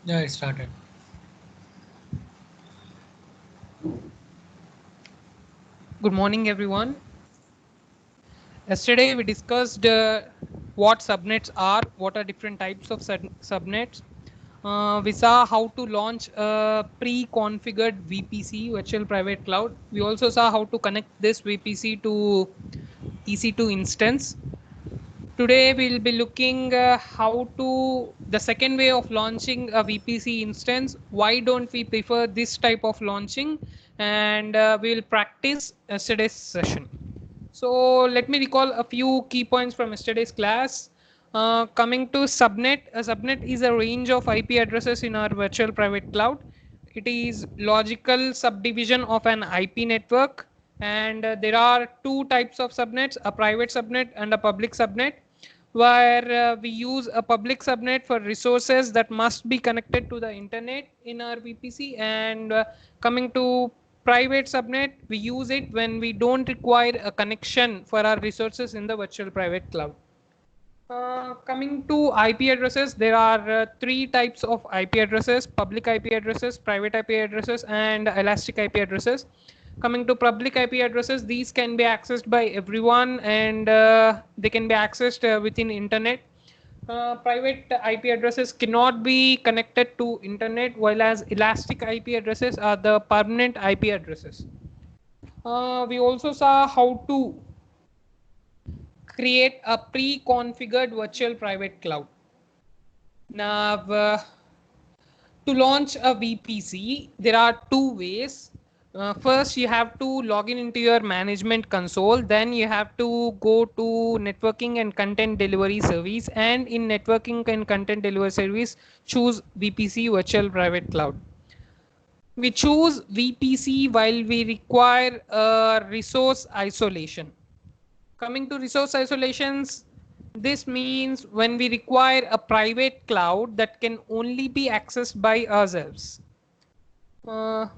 Yeah, it started. Good morning, everyone. Yesterday we discussed what subnets are, what are different types of subnets. We saw how to launch a pre-configured VPC, virtual private cloud. We also saw how to connect this VPC to EC2 instance. Today we'll be looking how to the second way of launching a VPC instance. Why don't we prefer this type of launching? And we'll practice yesterday's session. So let me recall a few key points from yesterday's class. Coming to subnet, a subnet is a range of IP addresses in our virtual private cloud. It is logical subdivision of an IP network, and there are two types of subnets, a private subnet and a public subnet, where we use a public subnet for resources that must be connected to the internet in our VPC, and coming to private subnet, we use it when we don't require a connection for our resources in the virtual private cloud. Coming to IP addresses, there are three types of IP addresses: public IP addresses, private IP addresses, and elastic IP addresses. Coming to public IP addresses, these can be accessed by everyone, and they can be accessed within internet. Private IP addresses cannot be connected to internet, while as elastic IP addresses are the permanent IP addresses. We also saw how to create a pre-configured virtual private cloud. Now, to launch a VPC, there are two ways. First, you have to log in into your management console. Then you have to go to networking and content delivery service. And in networking and content delivery service, choose VPC virtual private cloud. We choose VPC while we require a resource isolation. Coming to resource isolations, this means when we require a private cloud that can only be accessed by ourselves. Uh,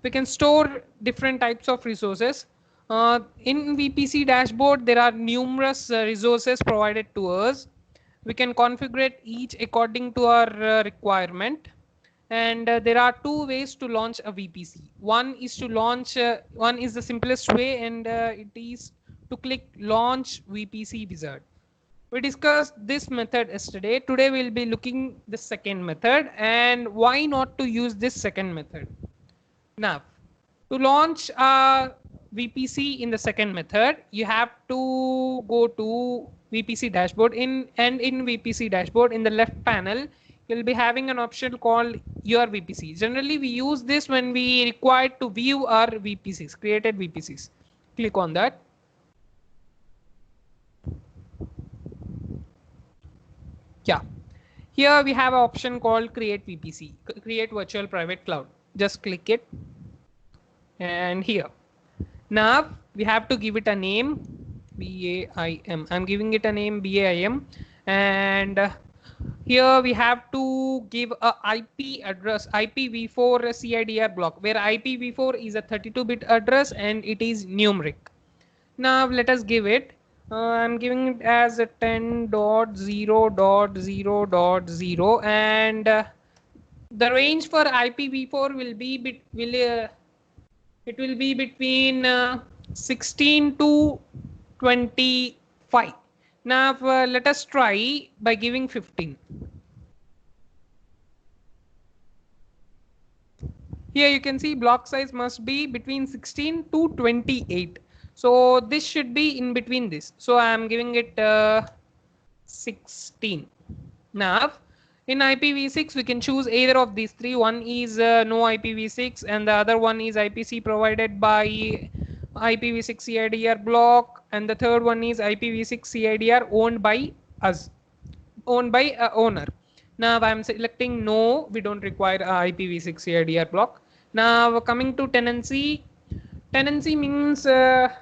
we can store different types of resources. In VPC dashboard, there are numerous resources provided to us. We can configure each according to our requirement. And there are two ways to launch a VPC. One is the simplest way, and it is to click launch VPC wizard. We discussed this method yesterday. Today we'll be looking the second method, and why not to use this second method. Now, to launch a VPC in the second method, you have to go to VPC dashboard. In VPC dashboard, in the left panel, you'll be having an option called your VPC. Generally, we use this when we require to view our VPCs, created VPCs. Click on that. Yeah. Here we have an option called create VPC, create virtual private cloud. Just click it. And here. Now we have to give it a name, BAIM. I'm giving it a name BAIM, and here we have to give a IP address, IPv4 CIDR block, where IPv4 is a 32-bit address and it is numeric. Now let us give it. I'm giving it as a 10.0.0.0, and the range for IPv4 will be it will be between 16 to 25. Now let us try by giving 15. Here you can see block size must be between 16 to 28. So this should be in between this. So I am giving it 16. Now in IPv6 we can choose either of these three. One is no IPv6 and the other one is IPC provided by IPv6 CIDR block, and the third one is IPv6 CIDR owned by us, owned by owner. Now I'm selecting no, we don't require IPv6 CIDR block. Now coming to tenancy, tenancy means the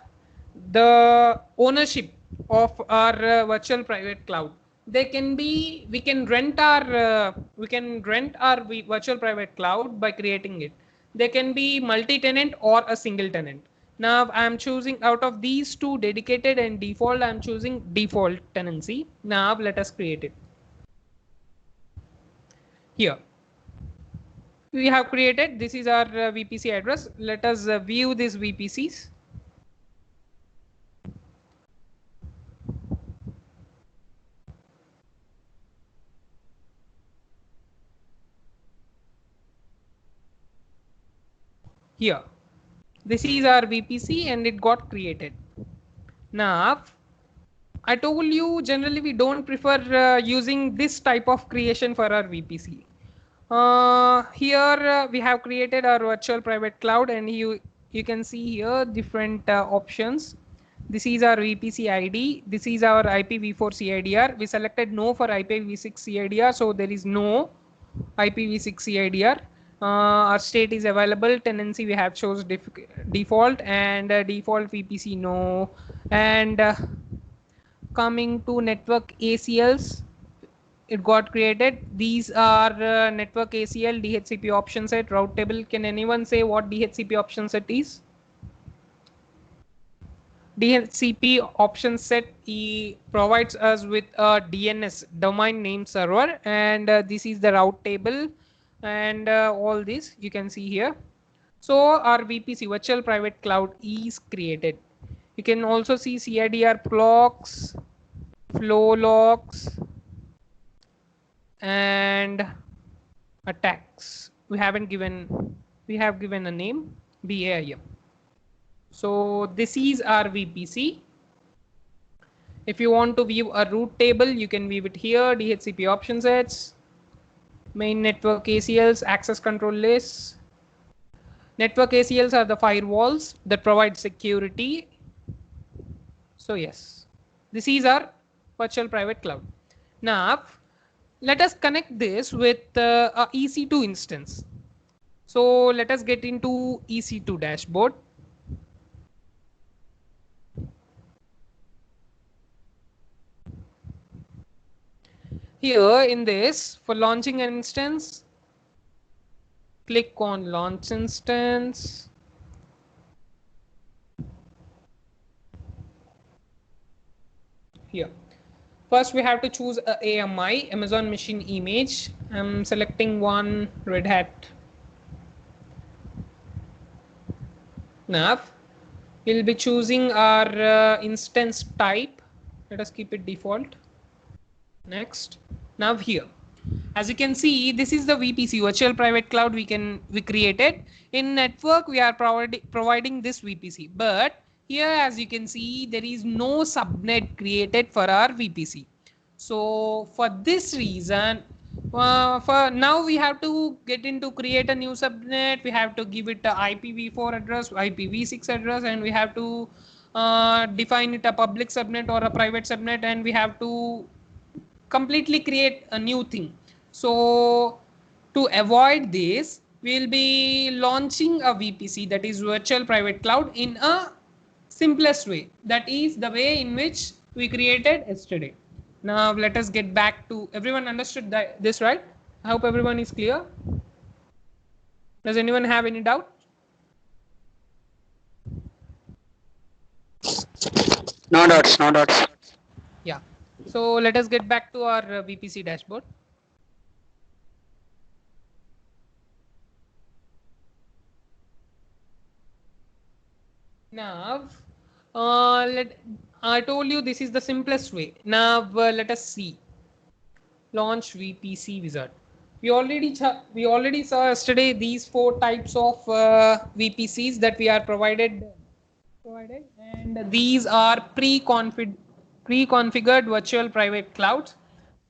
ownership of our virtual private cloud. They can be, we can rent our virtual private cloud by creating it. They can be multi-tenant or a single tenant. Now I'm choosing out of these two, dedicated and default, I'm choosing default tenancy. Now let us create it. Here we have created. This is our VPC address. Let us view these VPCs. Here, this is our VPC and it got created. Now, I told you generally we don't prefer using this type of creation for our VPC. Here we have created our virtual private cloud, and you can see here different options. This is our VPC ID. This is our IPv4 CIDR. We selected no for IPv6 CIDR, so there is no IPv6 CIDR. Our state is available. Tenancy we have chose default, and default VPC no. And coming to network ACLs, it got created. These are network ACL, DHCP option set, route table. Can anyone say what DHCP option set is? DHCP option set provides us with a DNS, domain name server, and this is the route table, and all this you can see here. So our VPC, virtual private cloud, is created. You can also see CIDR blocks, flow logs, and attacks. We have given a name, BAIM. So this is our VPC. If you want to view a route table, you can view it here. DHCP option sets, main network ACLs, access control lists. Network ACLs are the firewalls that provide security. So yes, this is our virtual private cloud. Now, let us connect this with a EC2 instance. So let us get into EC2 dashboard. Here in this, for launching an instance, click on launch instance. Here, first we have to choose a AMI, Amazon Machine Image. I'm selecting one, Red Hat. Now we'll be choosing our instance type. Let us keep it default. Next. Now here, as you can see, this is the VPC, virtual private cloud we created. In network we are providing this VPC, but here as you can see there is no subnet created for our VPC. So for this reason, for now we have to get into create a new subnet. We have to give it a IPv4 address, IPv6 address, and we have to define it a public subnet or a private subnet, and we have to completely create a new thing. So to avoid this, we'll be launching a VPC, that is virtual private cloud, in a simplest way. That is the way in which we created yesterday. Now let us get back to, everyone understood this, right? I hope everyone is clear. Does anyone have any doubt? No doubts, no doubts. Yeah. So let us get back to our VPC dashboard. Now, I told you this is the simplest way. Now let us see. Launch VPC wizard. We already saw yesterday these 4 types of VPCs that we are provided, and these are pre-configured virtual private clouds.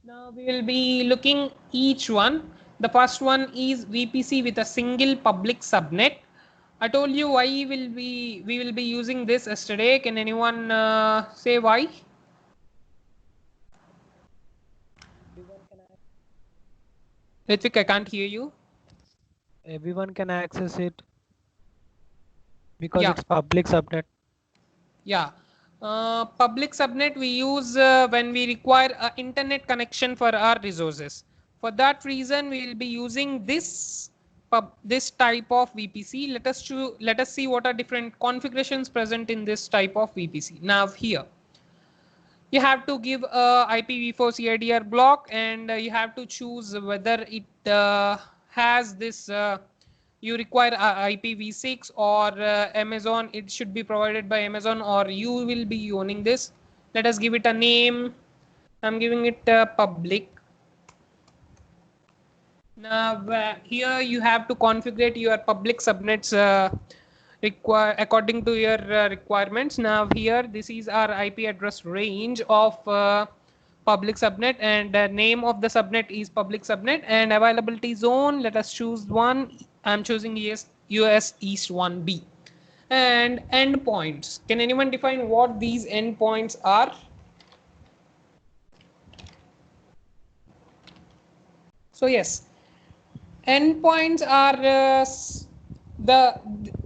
Now we will be looking each one. The first one is VPC with a single public subnet. I told you why we will be using this yesterday. Can anyone say why? Ritvik, I can't hear you. Everyone can access it because Yeah. it's public subnet. Yeah. Public subnet we use when we require an internet connection for our resources. For that reason, we will be using this type of VPC. Let us see what are different configurations present in this type of VPC. Now here, you have to give a IPv4 CIDR block, and you have to choose whether it has this you require IPv6 or Amazon, it should be provided by Amazon or you will be owning this. Let us give it a name. I'm giving it public. Now here you have to configure your public subnets require according to your requirements. Now here this is our IP address range of public subnet, and name of the subnet is public subnet, and availability zone, let us choose one. I'm choosing US East 1B. And endpoints, can anyone define what these endpoints are? So yes, endpoints are the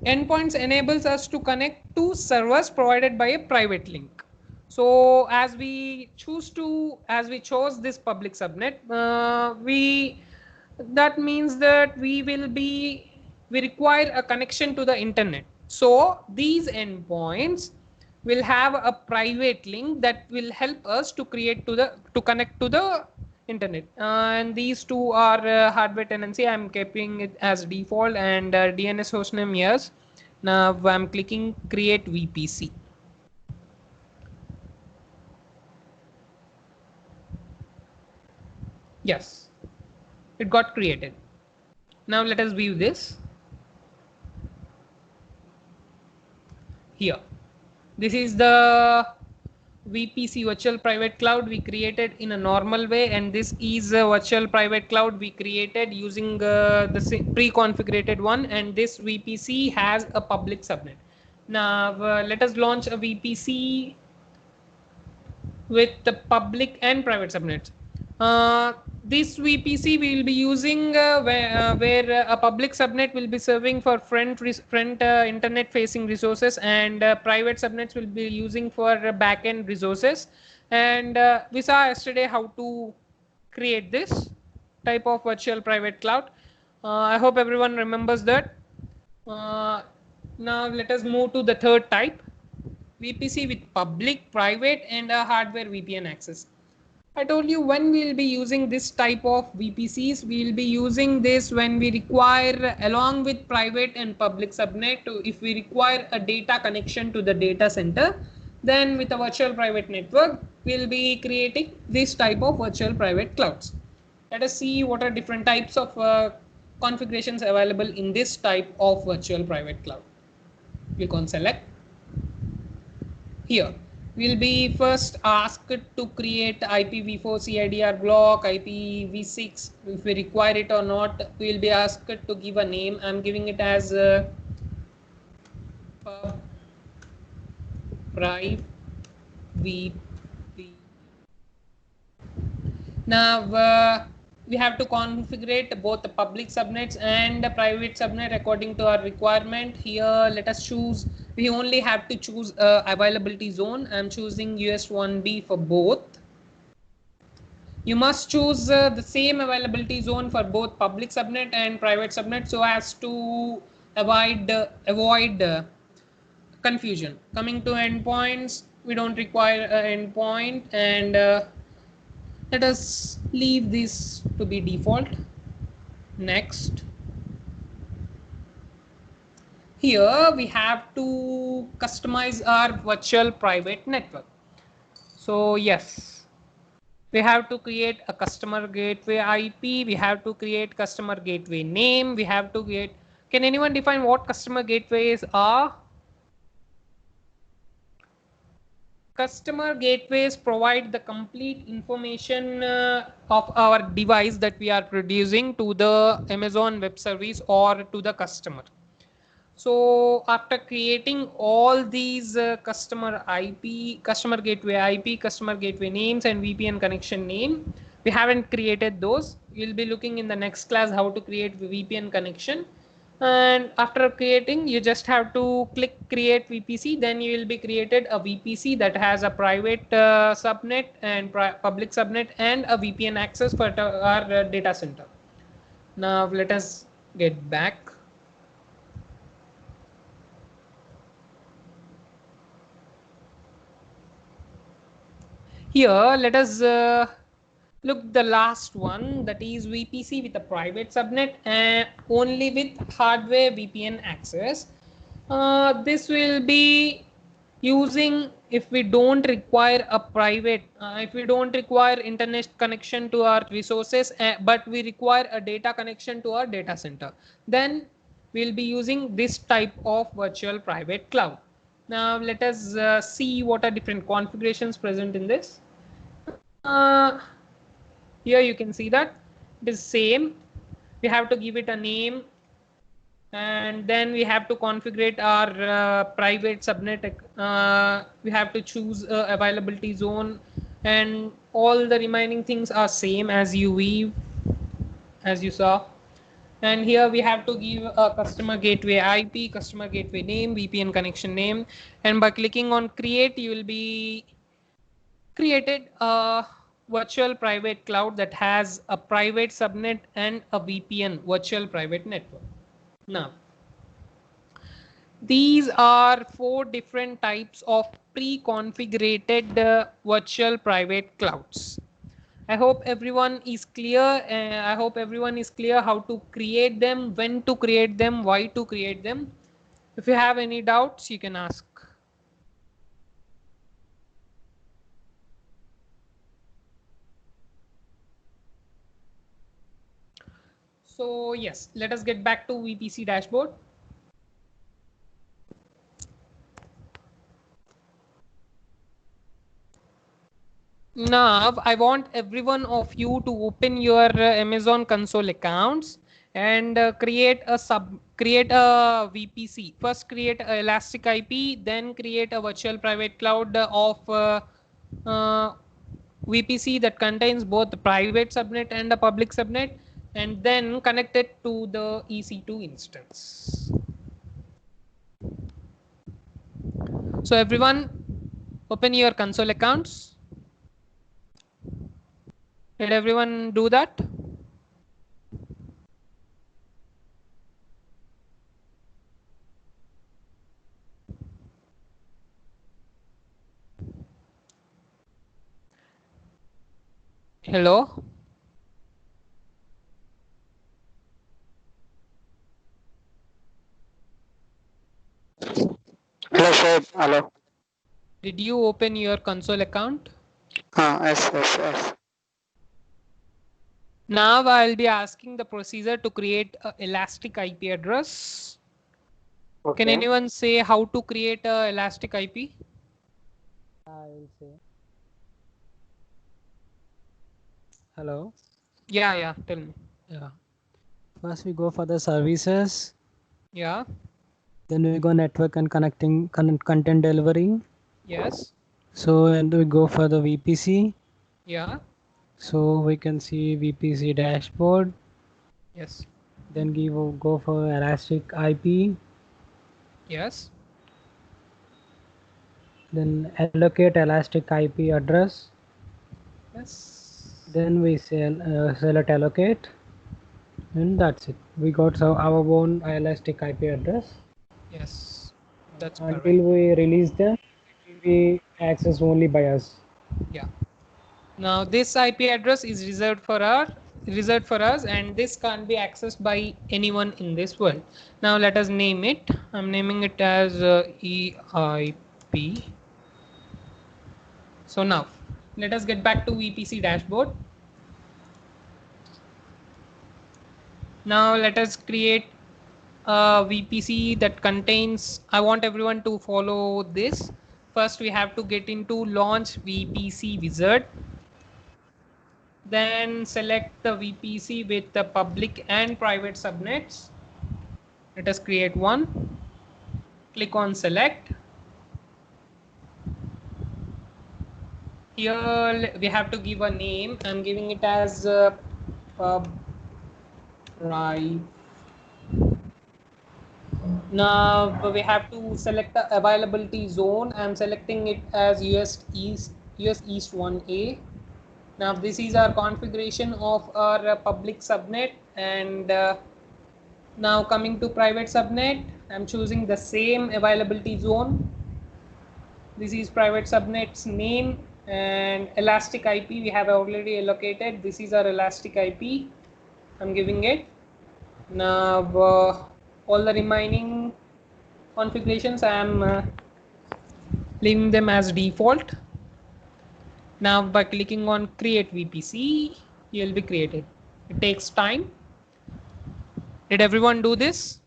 endpoints enables us to connect to servers provided by a private link. So as we chose this public subnet, that means that we require a connection to the internet. So these endpoints will have a private link that will help us to connect to the internet, and these two are hardware tenancy. I'm keeping it as default, and DNS hostname, yes. Now I'm clicking create VPC. Yes, it got created. Now let us view this here. This is the VPC, virtual private cloud, we created in a normal way, and this is a virtual private cloud we created using the pre-configured one, and this VPC has a public subnet. Now let us launch a VPC with the public and private subnets. This VPC we will be using where a public subnet will be serving for front internet facing resources, and private subnets will be using for backend resources. And we saw yesterday how to create this type of virtual private cloud. I hope everyone remembers that. Uh, Now let us move to the third type, VPC with public, private, and a hardware VPN access. I told you when we will be using this type of VPCs, we will be using this when we require, along with private and public subnet, if we require a data connection to the data center, then with a virtual private network, we'll be creating this type of virtual private clouds. Let us see what are different types of configurations available in this type of virtual private cloud. Click on select. Here we'll be first asked to create IPv4 CIDR block, IPv6 if we require it or not. We'll be asked to give a name. I'm giving it as pub priv vp. Now we have to configure both the public subnets and the private subnet according to our requirement. Here let us choose, we only have to choose availability zone. I'm choosing US1B for both. You must choose the same availability zone for both public subnet and private subnet so as to avoid confusion. Coming to endpoints, we don't require an endpoint, and let us leave this to be default. Next. Here we have to customize our virtual private network. So yes, we have to create a customer gateway IP. We have to create customer gateway name. We have to create, can anyone define what customer gateways are? Customer gateways provide the complete information of our device that we are producing to the Amazon Web Service or to the customer. So after creating all these customer gateway IP, customer gateway names, and VPN connection name, we haven't created those. We'll be looking in the next class how to create VPN connection. And after creating, you just have to click create VPC, then you will be created a VPC that has a private subnet and public subnet and a VPN access for our data center. Now let us get back. Here let us Look, the last one, that is VPC with a private subnet and only with hardware VPN access. This will be using if we don't require a private, if we don't require internet connection to our resources, but we require a data connection to our data center, then we'll be using this type of virtual private cloud. Now let us see what are different configurations present in this. Here you can see that it is same. We have to give it a name, and then we have to configure our private subnet. We have to choose availability zone, and all the remaining things are same as UV, as you saw. And here we have to give a customer gateway IP, customer gateway name, VPN connection name, and by clicking on create, you will be created a virtual private cloud that has a private subnet and a VPN, virtual private network. Now, these are 4 different types of pre-configured virtual private clouds. I hope everyone is clear. I hope everyone is clear how to create them, when to create them, why to create them. If you have any doubts, you can ask. So yes, let us get back to VPC dashboard. Now I want every one of you to open your Amazon console accounts and create a VPC. First create a Elastic IP, then create a virtual private cloud of VPC that contains both the private subnet and a public subnet, and then connect it to the EC2 instance. So everyone open your console accounts. Did everyone do that? Hello? Hello, sir. Hello. Did you open your console account? Yes. Now I'll be asking the procedure to create an Elastic IP address. Okay. Can anyone say how to create an Elastic IP? I will say. Hello. Yeah, tell me. Yeah. First we go for the services. Yeah. Then we go network and connecting content delivery. Yes. So and we go for the VPC. Yeah. So we can see VPC dashboard. Yes. Then go for Elastic IP. Yes. Then allocate Elastic IP address. Yes. Then we select allocate, and that's it. We got our own Elastic IP address. Yes. That's Until correct. we release them, it will be accessed only by us. Yeah. Now this IP address is reserved for us, and this can't be accessed by anyone in this world. Now let us name it. I'm naming it as EIP. So now let us get back to VPC dashboard. Now let us create a VPC that contains, I want everyone to follow this. First we have to get into launch VPC wizard. Then select the VPC with the public and private subnets. Let us create one. Click on select. Here we have to give a name. I'm giving it as private. Now we have to select the availability zone. I'm selecting it as US East 1A. Now this is our configuration of our public subnet, and now coming to private subnet, I'm choosing the same availability zone. This is private subnet's name, and elastic IP we have already allocated. This is our elastic IP. I'm giving it. Now all the remaining configurations I am leaving them as default. Now by clicking on create VPC, you will be created. It takes time. Did everyone do this?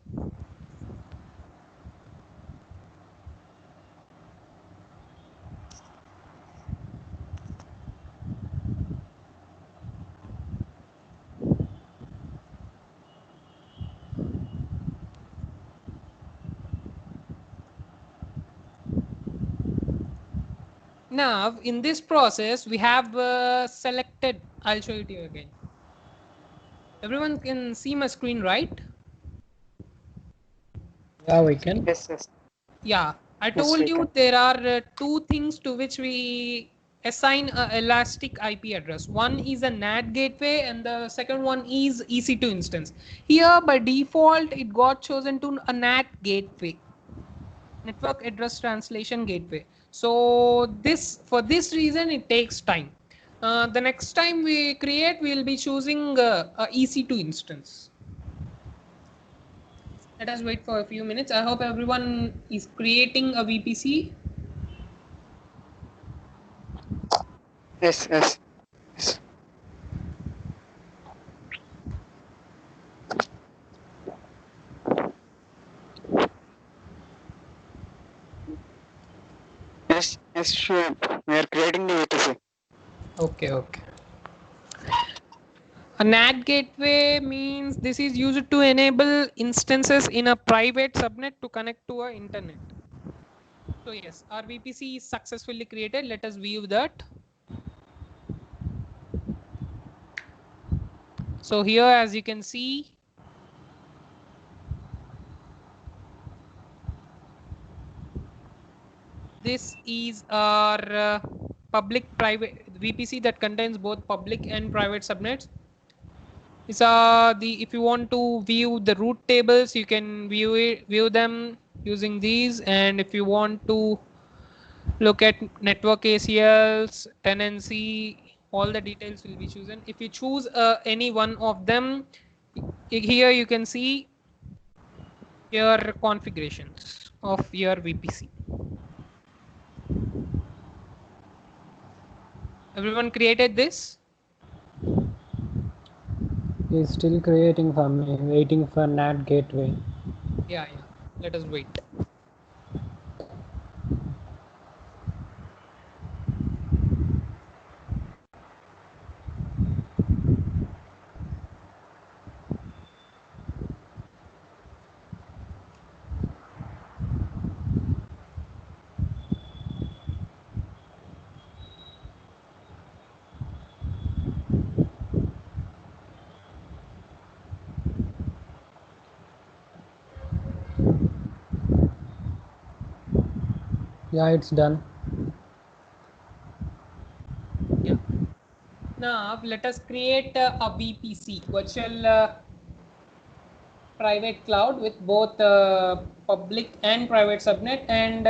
Now in this process we have selected, I'll show it to you again. Everyone can see my screen, right? Yeah, we can. Yes, yes. Yeah, I Yes, told we you can. there are two things to which we assign a elastic IP address. One is a NAT gateway and the second one is EC2 instance. Here by default it got chosen to a NAT gateway, network address translation gateway. So this, for this reason it takes time. The next time we create, we'll be choosing a EC2 instance. Let us wait for a few minutes. I hope everyone is creating a VPC. Yes, yes. Yes. Yes, yes, sure. We are creating the VPC. Okay. A NAT gateway means this is used to enable instances in a private subnet to connect to a internet. So yes, our VPC is successfully created. Let us view that. So here, as you can see, this is our public private VPC that contains both public and private subnets. These are the, if you want to view the root tables, you can view them using these. And if you want to look at network ACLs, tenancy, all the details will be chosen. If you choose any one of them, here you can see your configurations of your VPC. Everyone created this? He's still creating for me, waiting for NAT gateway. Yeah. Let us wait. Yeah, it's done. Yeah. Now let us create a VPC, virtual private cloud, with both public and private subnet, and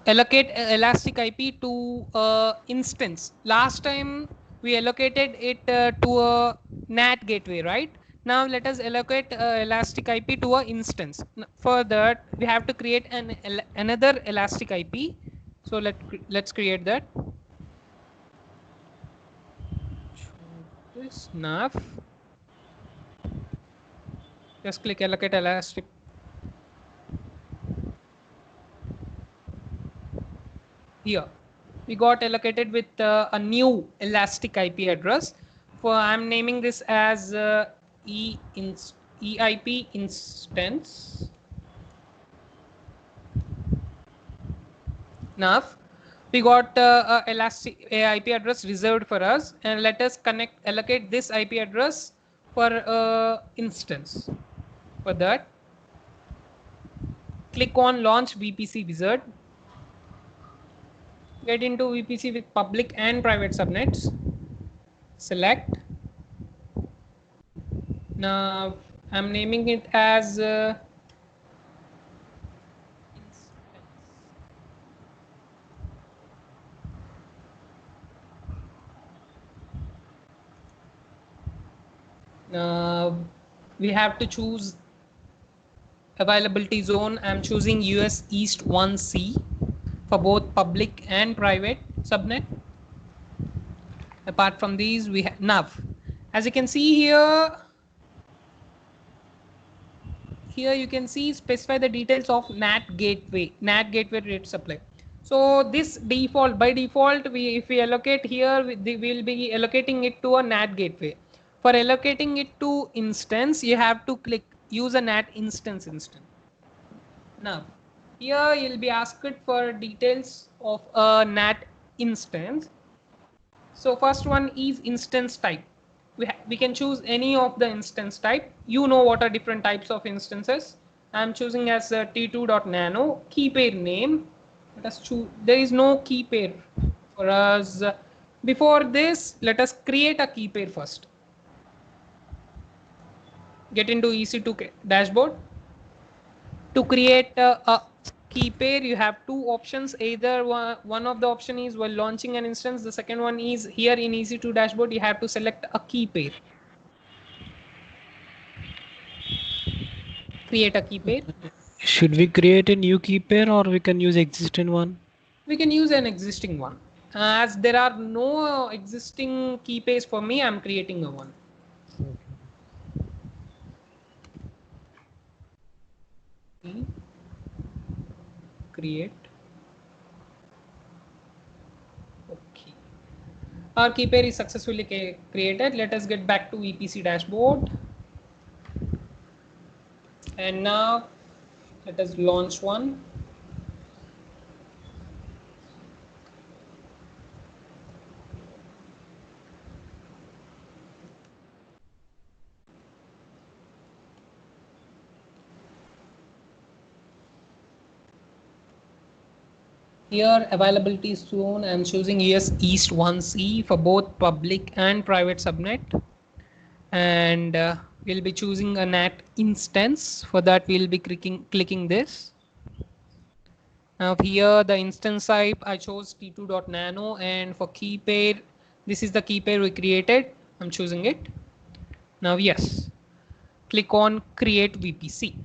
allocate elastic IP to instance. Last time we allocated it to a NAT gateway, right? Now let us allocate elastic IP to a instance. For that we have to create another elastic IP. So let's create that. This nav. Just click allocate elastic. Here we got allocated with a new elastic IP address. For I'm naming this as EIP instance. Now we got a elastic IP address reserved for us, and let us allocate this IP address for instance. For that, click on launch VPC wizard. Get into VPC with public and private subnets. Select. Now I'm naming it as instance. We have to choose availability zone. I'm choosing US East 1C for both public and private subnet. Apart from these, we have nav. As you can see here, you can see specify the details of NAT gateway rate supply. So this default, by default, if we allocate here, we will be allocating it to a NAT gateway. For allocating it to instance, you have to click use a NAT instance. Now, here you'll be asked for details of a NAT instance. So first one is instance type. We can choose any of the instance type. You know what are different types of instances. I'm choosing as T2.nano. Key pair name. Let us choose. There is no key pair for us. Before this, let us create a key pair first. Get into EC2 dashboard. To create a key pair, you have two options. Either one of the option is while launching an instance. The second one is here in EC2 dashboard. You have to select a key pair. Create a key pair. Should we create a new key pair or we can use existing one? We can use an existing one. As there are no existing key pairs for me, I'm creating a one. Create. Okay. Our key pair is successfully created. Let us get back to VPC dashboard. And now let us launch one. Here availability zone, I'm choosing US East 1C for both public and private subnet. And we'll be choosing a NAT instance. For that, we'll be clicking this. Now here the instance type, I chose T2.nano, and for key pair, this is the key pair we created. I'm choosing it. Now yes, click on create VPC.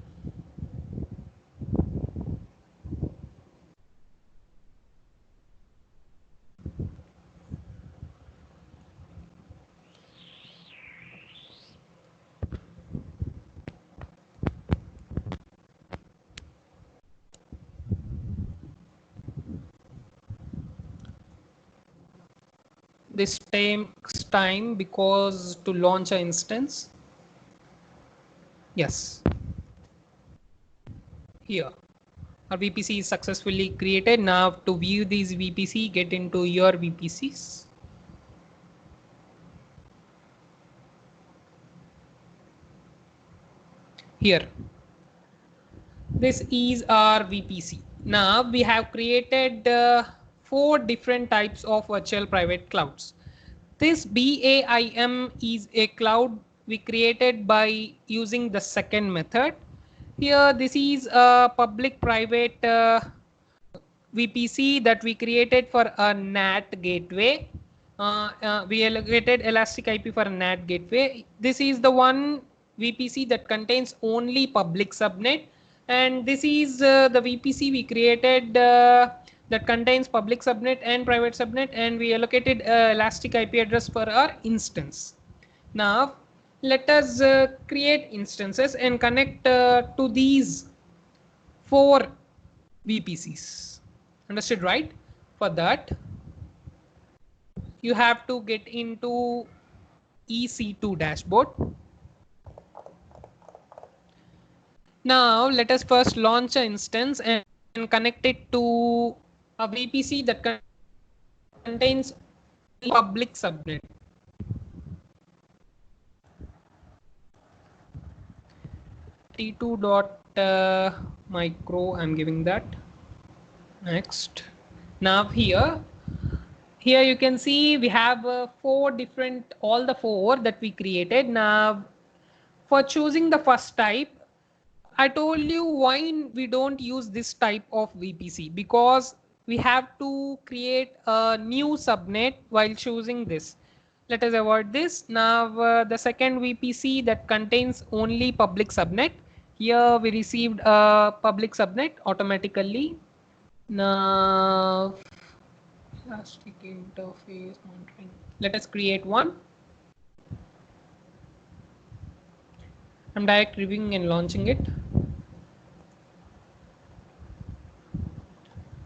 This takes time because to launch an instance. Yes. Here, our VPC is successfully created. Now to view these VPC, get into your VPCs. Here, this is our VPC. Now we have created 4 different types of virtual private clouds. This BAIM is a cloud we created by using the second method. Here, this is a public private VPC that we created for a NAT gateway. We allocated elastic IP for a NAT gateway. This is the one VPC that contains only public subnet, and this is the VPC we created that contains public subnet and private subnet, and we allocated elastic IP address for our instance. Now let us create instances and connect to these 4 VPCs. Understood, right? For that, you have to get into EC2 dashboard. Now let us first launch an instance and connect it to a VPC that contains public subnet. T2.micro, I'm giving that. Next. Now here you can see we have 4 different, all the 4 that we created. Now for choosing the first type, I told you why we don't use this type of VPC, because we have to create a new subnet while choosing this. Let us avoid this. Now the second VPC that contains only public subnet. Here we received a public subnet automatically. Now elastic interface monitoring. Let us create one. I'm direct reviewing and launching it.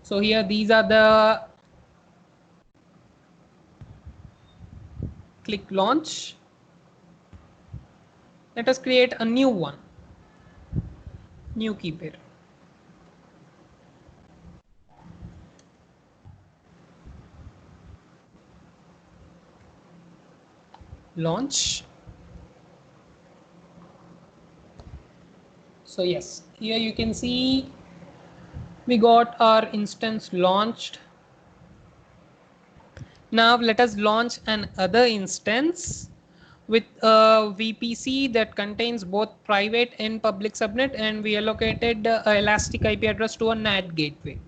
So here these are the click launch. Let us create a new one, new key pair. Launch. So yes, here you can see we got our instance launched. Now let us launch another instance with a VPC that contains both private and public subnet, and we allocated a elastic IP address to a NAT gateway.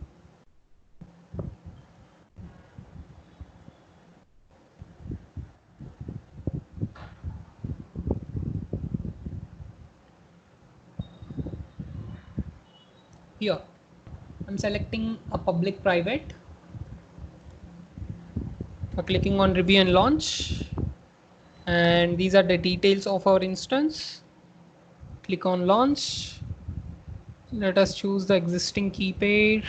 Here I'm selecting a public private. Clicking on review and launch, and these are the details of our instance. Click on launch. Let us choose the existing key pair.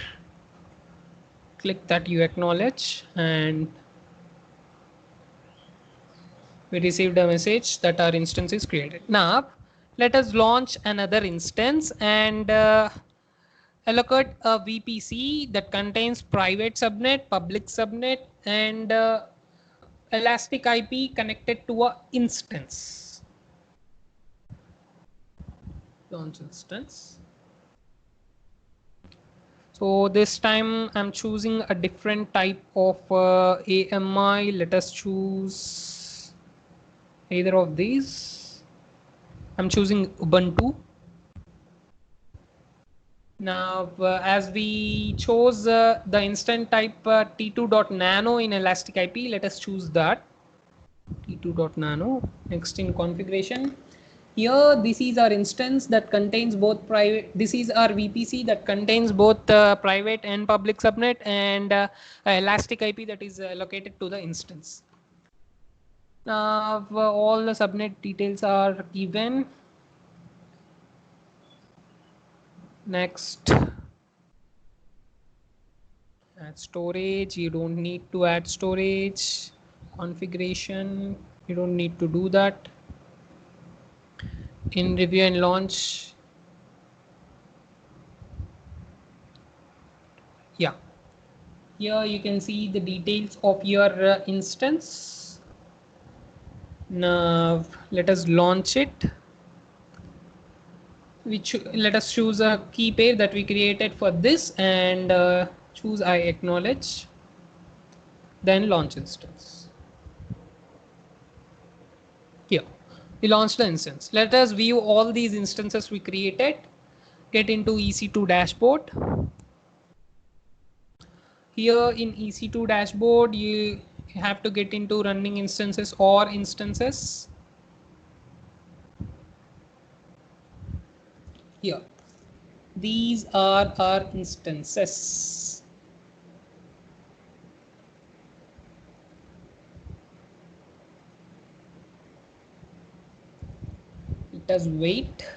Click that you acknowledge, and we received a message that our instance is created. Now let us launch another instance and allocate a VPC that contains private subnet, public subnet, and elastic IP connected to a instance. Launch instance. So this time I'm choosing a different type of AMI. Let us choose either of these. I'm choosing Ubuntu. Now, as we chose the instant type T2.nano in elastic IP, let us choose that T2.nano. Next in configuration. Here, this is our instance that contains both private. This is our VPC that contains both private and public subnet, and elastic IP that is allocated to the instance. Now, all the subnet details are given. Next, add storage. You don't need to add storage. Configuration, you don't need to do that. In review and launch, yeah, here you can see the details of your instance. Now let us launch it. Let us choose a key pair that we created for this, and choose I acknowledge, then launch instance. Here we launched the instance. Let us view all these instances we created. Get into EC2 dashboard. Here in EC2 dashboard, you have to get into running instances or instances. Here, these are our instances. Let us wait.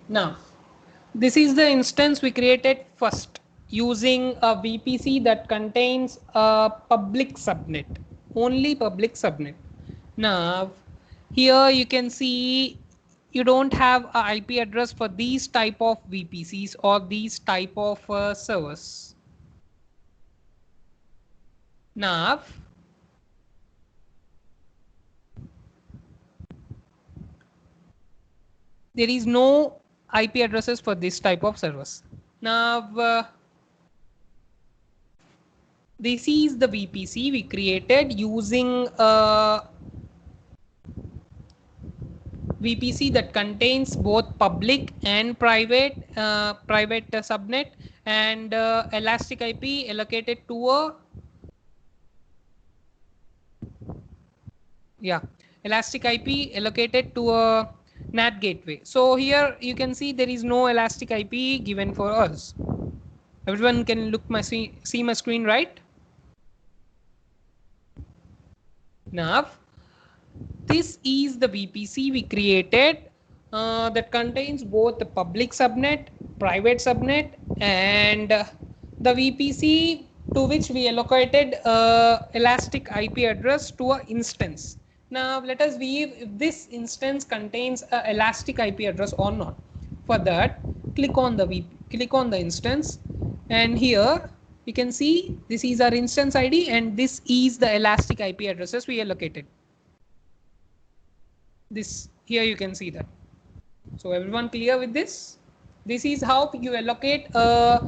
Now, this is the instance we created first using a VPC that contains a public subnet, only public subnet. Now, here you can see you don't have an IP address for these type of VPCs or these type of servers. Now, there is no IP addresses for this type of servers. Now, this is the VPC we created using VPC that contains both public and private subnet, and elastic IP allocated to a elastic IP allocated to a NAT gateway. So here you can see there is no elastic IP given for us. Everyone can look see my screen, right? Now, this is the VPC we created that contains both the public subnet, private subnet, and the VPC to which we allocated elastic IP address to an instance. Now let us view if this instance contains a elastic IP address or not. For that, click on the instance, and here you can see this is our instance ID and this is the elastic IP addresses we allocated. This here you can see that. So everyone clear with this? This is how you allocate a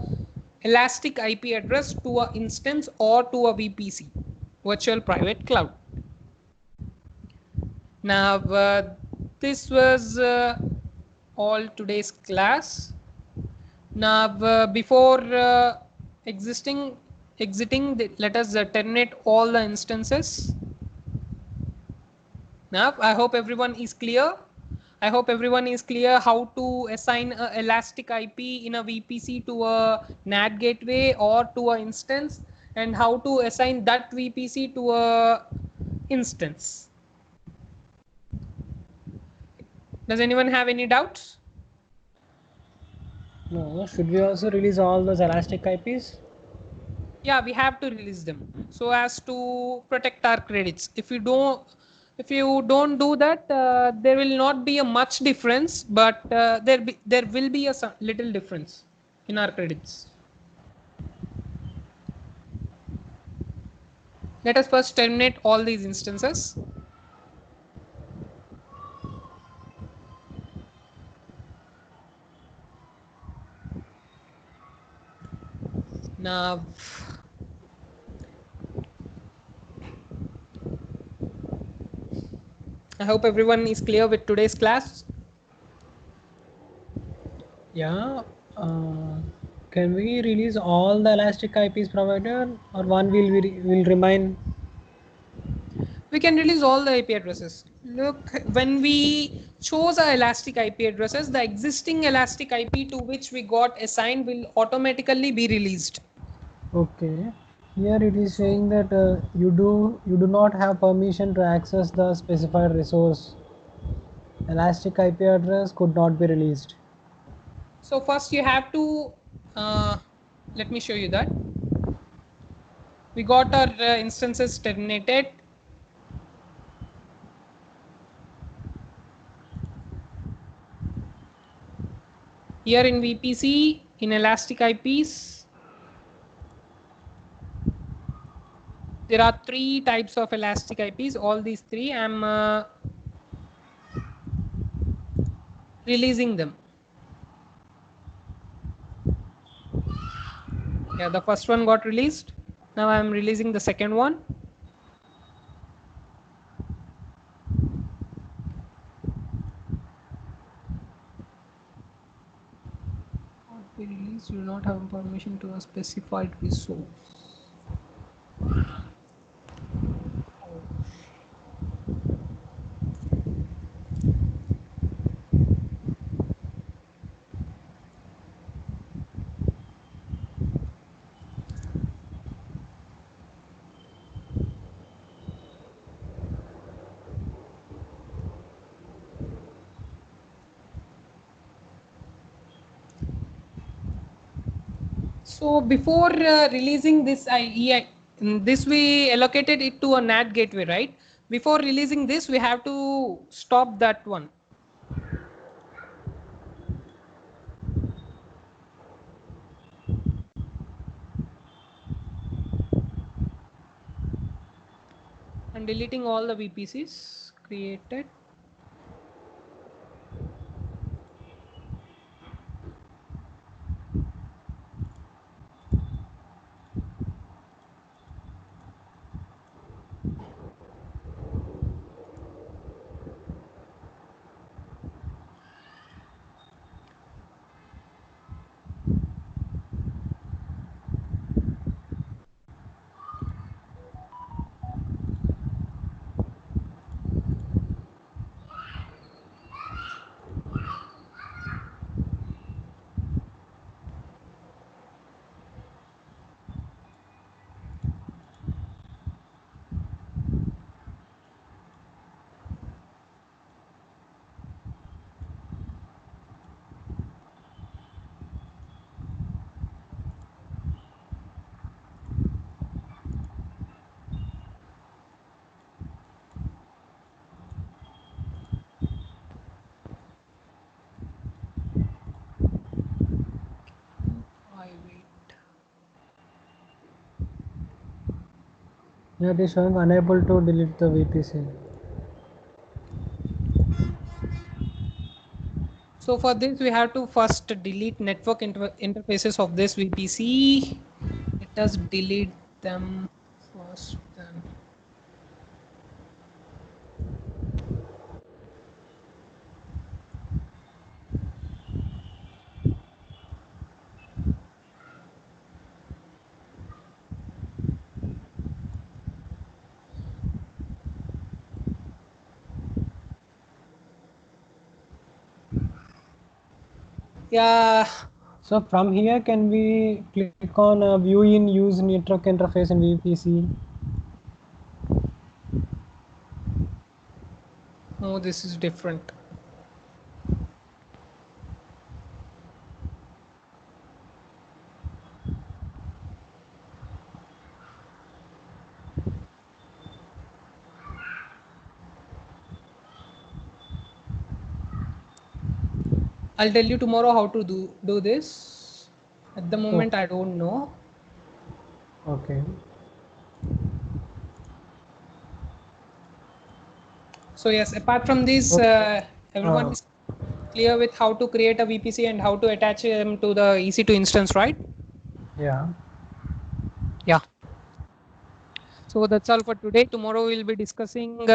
elastic IP address to a instance or to a VPC, virtual private cloud. Now this was all today's class. Now before exiting, let us terminate all the instances. Now I hope everyone is clear. I hope everyone is clear how to assign a elastic IP in a VPC to a NAT gateway or to an instance, and how to assign that VPC to a instance. Does anyone have any doubts? No, should we also release all those elastic IPs? Yeah, we have to release them so as to protect our credits. If you don't do that, there will not be a much difference, but there will be a little difference in our credits. Let us first terminate all these instances. Now, I hope everyone is clear with today's class. Yeah. Can we release all the elastic IPs provided, or one will remain? We can release all the IP addresses. Look, when we chose our elastic IP addresses, the existing elastic IP to which we got assigned will automatically be released. Okay. Here it is saying that you do not have permission to access the specified resource. Elastic IP address could not be released. So first you have to let me show you that. We got our instances terminated. Here in VPC, in elastic IPs, there are 3 types of elastic IPs. All these 3 I'm releasing them. Yeah, the first one got released. Now I'm releasing the second one. Not be released, you do not have permission to a specified resource. So before releasing this this we allocated it to a NAT gateway, right? Before releasing this, we have to stop that one. And deleting all the VPCs created. Yeah, it is showing unable to delete the VPC. So for this, we have to first delete network interfaces of this VPC. Let us delete them first. Then. Yeah. So from here, can we click on view in use network interface in VPC? Oh, this is different. I'll tell you tomorrow how to do this. At the moment, I don't know. Okay. So yes, apart from this, everyone is clear with how to create a VPC and how to attach them to the EC2 instance, right? Yeah. Yeah. So that's all for today. Tomorrow we'll be discussing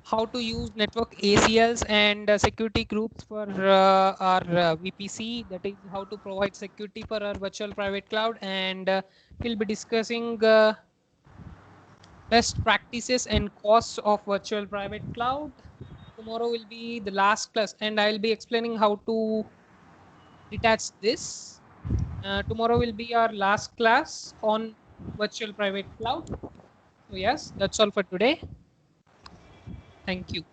how to use network ACLs and security groups for our VPC. That is how to provide security for our virtual private cloud, and we'll be discussing best practices and costs of virtual private cloud. Tomorrow will be the last class, and I'll be explaining how to detach this. Tomorrow will be our last class on virtual private cloud. So yes, that's all for today. Thank you.